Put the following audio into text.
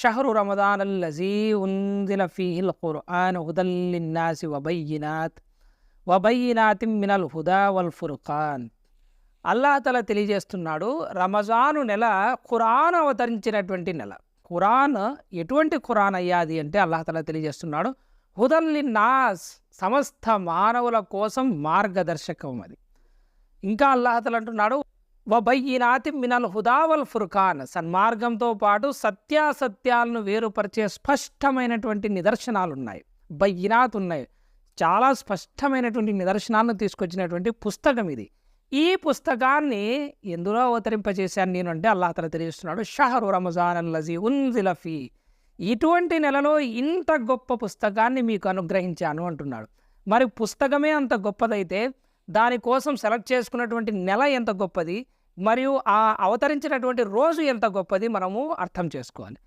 షహరు రమదానల్లజీ ఉంజిల ఫీహిల్ ఖుర్ఆన్ హుదల్ లిన్నాసి వబయ్యినాతిన్ మినల్ హుదా వల్ ఫుర్ఖాన్. అల్లాహ్ తఆలా తెలియజేస్తున్నాడు, రమజాను నెల ఖురాన్ అవతరించినటువంటి నెల. ఖురాన్ ఎటువంటి ఖురాన్ అయ్యాది అంటే అల్లాహ్ తఆలా తెలియజేస్తున్నాడు, హుదల్ లిన్నాస్, సమస్త మానవుల కోసం మార్గదర్శకం అది. ఇంకా అల్లాహ్ తఆలా అంటున్నాడు, వబయ్యినాతిన్ మినల్ హుదా వల్ ఫుర్ఖాన్, సన్మార్గంతో పాటు సత్యాసత్యాలను వేరుపరిచే స్పష్టమైనటువంటి నిదర్శనాలు ఉన్నాయి, బయ్యినాత్ ఉన్నాయి, చాలా స్పష్టమైనటువంటి నిదర్శనాలను తీసుకొచ్చినటువంటి పుస్తకం ఇది. ఈ పుస్తకాన్ని ఎందులో అవతరింపజేశాను నేను అంటే అల్లాహ్ తఆలా తెలియజేస్తున్నాడు, షహరు రమజాన్ అల్లజీ ఉన్జిల ఫీ, ఇటువంటి నెలలో ఇంత గొప్ప పుస్తకాన్ని మీకు అనుగ్రహించాను అంటున్నాడు. మరి పుస్తకమే అంత గొప్పదైతే దానికోసం సెలెక్ట్ చేసుకున్నటువంటి నెల ఎంత గొప్పది, మరియు ఆ అవతరించినటువంటి రోజు ఎంత గొప్పది మనము అర్థం చేసుకోవాలి.